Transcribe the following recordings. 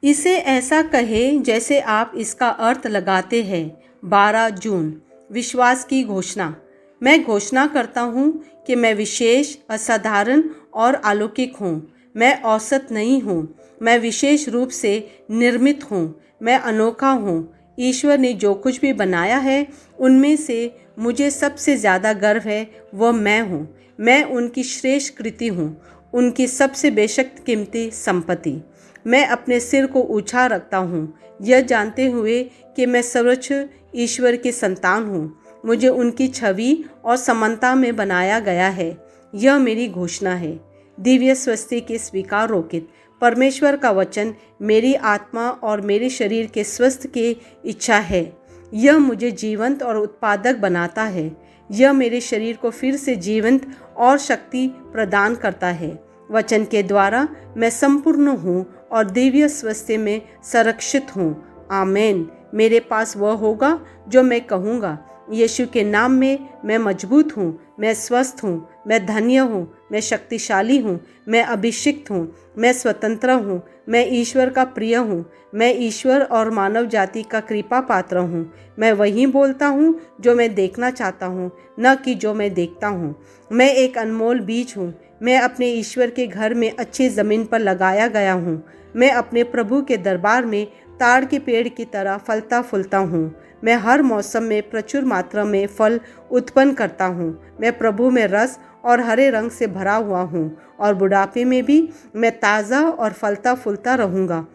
इसे ऐसा कहे जैसे आप इसका अर्थ लगाते हैं। 12 जून, विश्वास की घोषणा। मैं घोषणा करता हूँ कि मैं विशेष, असाधारण और अलौकिक हूँ। मैं औसत नहीं हूँ, मैं विशेष रूप से निर्मित हूँ। मैं अनोखा हूँ। ईश्वर ने जो कुछ भी बनाया है उनमें से मुझे सबसे ज़्यादा गर्व है वह मैं हूँ। मैं उनकी श्रेष्ठ कृति हूँ, उनकी सबसे बेशकीमती संपत्ति। मैं अपने सिर को ऊंचा रखता हूँ, यह जानते हुए कि मैं सर्वोच्च ईश्वर की संतान हूँ। मुझे उनकी छवि और समानता में बनाया गया है। यह मेरी घोषणा है। दिव्य स्वस्ति के स्वीकार रोकित परमेश्वर का वचन मेरी आत्मा और मेरे शरीर के स्वस्थ की इच्छा है। यह मुझे जीवंत और उत्पादक बनाता है। यह मेरे शरीर को फिर से जीवंत और शक्ति प्रदान करता है। वचन के द्वारा मैं संपूर्ण हूँ और दिव्य स्वास्थ्य में संरक्षित हूँ। आमेन। मेरे पास वह होगा जो मैं कहूँगा। यीशु के नाम में मैं मजबूत हूँ, मैं स्वस्थ हूँ, मैं धन्य हूँ, मैं शक्तिशाली हूँ, मैं अभिषिक्त हूँ, मैं स्वतंत्र हूँ, मैं ईश्वर का प्रिय हूँ, मैं ईश्वर और मानव जाति का कृपा पात्र हूँ। मैं वही बोलता हूँ जो मैं देखना चाहता हूँ, न कि जो मैं देखता हूँ। मैं एक अनमोल बीज हूँ। मैं अपने ईश्वर के घर में अच्छी ज़मीन पर लगाया गया हूँ। मैं अपने प्रभु के दरबार में ताड़ के पेड़ की तरह फलता फूलता हूँ। मैं हर मौसम में प्रचुर मात्रा में फल उत्पन्न करता हूँ। मैं प्रभु में रस और हरे रंग से भरा हुआ हूँ और बुढ़ापे में भी मैं ताज़ा और फलता फूलता रहूँगा।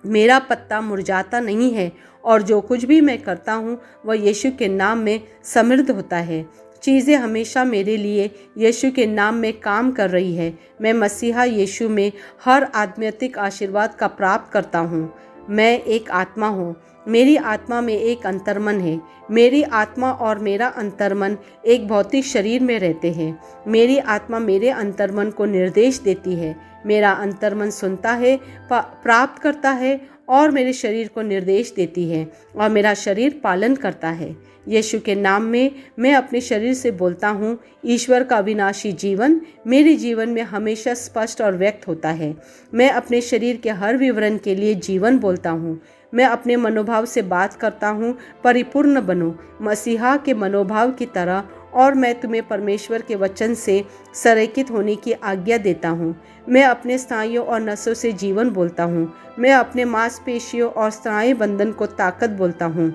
मेरा पत्ता मुरझाता नहीं है और जो कुछ भी मैं करता हूँ वह यीशु के नाम में समृद्ध होता है। चीज़ें हमेशा मेरे लिए यीशु के नाम में काम कर रही है। मैं मसीहा यीशु में हर आध्यात्मिक आशीर्वाद का प्राप्त करता हूँ। मैं एक आत्मा हूँ। मेरी आत्मा में एक अंतर्मन है। मेरी आत्मा और मेरा अंतर्मन एक भौतिक शरीर में रहते हैं। मेरी आत्मा मेरे अंतर्मन को निर्देश देती है। मेरा अंतर्मन सुनता है, प्राप्त करता है और मेरे शरीर को निर्देश देती है और मेरा शरीर पालन करता है। यीशु के नाम में मैं अपने शरीर से बोलता हूँ, ईश्वर का अविनाशी जीवन मेरे जीवन में हमेशा स्पष्ट और व्यक्त होता है। मैं अपने शरीर के हर विवरण के लिए जीवन बोलता हूँ। मैं अपने मनोभाव से बात करता हूँ, परिपूर्ण बनो मसीहा के मनोभाव की तरह, और मैं तुम्हें परमेश्वर के वचन से संरेखित होने की आज्ञा देता हूँ। मैं अपने स्नायुओं और नसों से जीवन बोलता हूँ। मैं अपने मांसपेशियों और स्नायु बंधन को ताकत बोलता हूँ।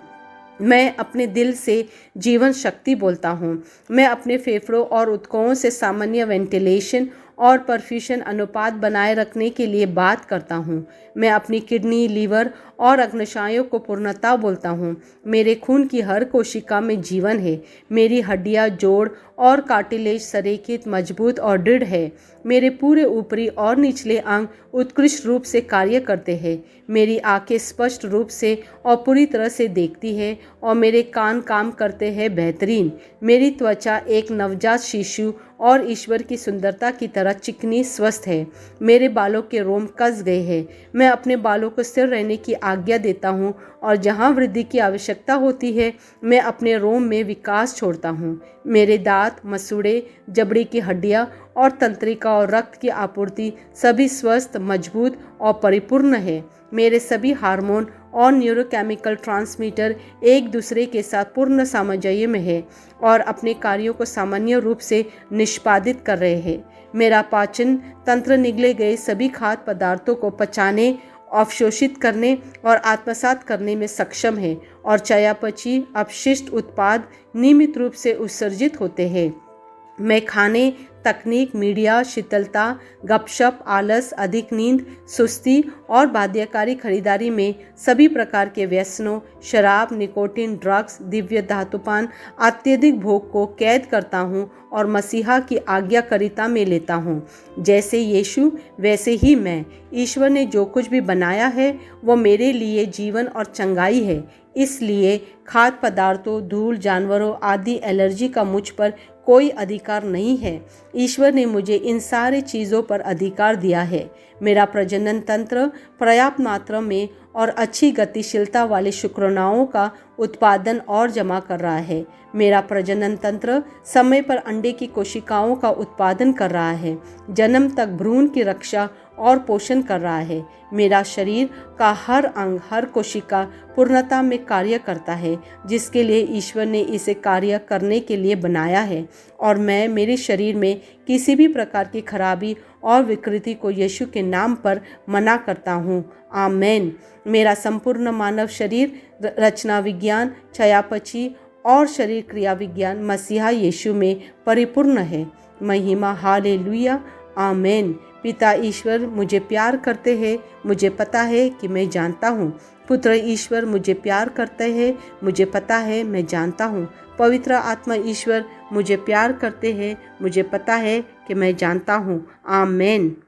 मैं अपने दिल से जीवन शक्ति बोलता हूँ। मैं अपने फेफड़ों और ऊतकों से सामान्य वेंटिलेशन और परफ्यूशन अनुपात बनाए रखने के लिए बात करता हूँ। मैं अपनी किडनी, लीवर और अग्न्याशयों को पूर्णता बोलता हूँ। मेरे खून की हर कोशिका में जीवन है। मेरी हड्डियाँ, जोड़ और कार्टिलेज संरेखित, मजबूत और दृढ़ है। मेरे पूरे ऊपरी और निचले अंग उत्कृष्ट रूप से कार्य करते हैं। मेरी आंखें स्पष्ट रूप से और पूरी तरह से देखती हैं और मेरे कान काम करते हैं बेहतरीन। मेरी त्वचा एक नवजात शिशु और ईश्वर की सुंदरता की तरह चिकनी स्वस्थ है। मेरे बालों के रोम कस गए हैं। मैं अपने बालों को स्थिर रहने की आज्ञा देता हूँ और जहाँ वृद्धि की आवश्यकता होती है मैं अपने रोम में विकास छोड़ता हूँ। मेरे दांत, मसूड़े, जबड़े की हड्डियाँ और तंत्रिका और रक्त की आपूर्ति सभी स्वस्थ, मजबूत और परिपूर्ण है। मेरे सभी हार्मोन और न्यूरोकेमिकल ट्रांसमीटर एक दूसरे के साथ पूर्ण सामंजस्य में है और अपने कार्यों को सामान्य रूप से निष्पादित कर रहे हैं। मेरा पाचन तंत्र निगले गए सभी खाद्य पदार्थों को पचाने, अवशोषित करने और आत्मसात करने में सक्षम है और चयापचय अपशिष्ट उत्पाद नियमित रूप से उत्सर्जित होते हैं। मैं खाने, तकनीक, मीडिया, शीतलता, गपशप, आलस, अधिक नींद, सुस्ती और बाध्यकारी खरीदारी में सभी प्रकार के व्यसनों, शराब, निकोटीन, ड्रग्स, दिव्य धातुपान, अत्यधिक भोग को कैद करता हूँ और मसीहा की आज्ञाकारिता में लेता हूँ। जैसे यीशु वैसे ही मैं। ईश्वर ने जो कुछ भी बनाया है वो मेरे लिए जीवन और चंगाई है। इसलिए खाद्य पदार्थों, धूल, जानवरों आदि एलर्जी का मुझ पर कोई अधिकार नहीं है। ईश्वर ने मुझे इन सारी चीज़ों पर अधिकार दिया है। मेरा प्रजनन तंत्र पर्याप्त मात्रा में और अच्छी गतिशीलता वाले शुक्राणुओं का उत्पादन और जमा कर रहा है। मेरा प्रजनन तंत्र समय पर अंडे की कोशिकाओं का उत्पादन कर रहा है। जन्म तक भ्रूण की रक्षा और पोषण कर रहा है। मेरा शरीर का हर अंग, हर कोशिका पूर्णता में कार्य करता है, जिसके लिए ईश्वर ने इसे कार्य करने के लिए बनाया है। और मैं मेरे शरीर में किसी भी प्रकार की खराबी और विकृति को यीशु के नाम पर मना करता हूँ। आमेन। मेरा संपूर्ण मानव शरीर रचना विज्ञान, चयापचय और शरीर क्रिया विज्ञान मसीहा यीशु में परिपूर्ण है। महिमा हालेलुया। आमेन। पिता ईश्वर मुझे प्यार करते हैं, मुझे पता है कि मैं जानता हूँ। पुत्र ईश्वर मुझे प्यार करते हैं, मुझे पता है, मैं जानता हूँ। पवित्र आत्मा ईश्वर मुझे प्यार करते हैं, मुझे पता है कि मैं जानता हूँ। आमेन।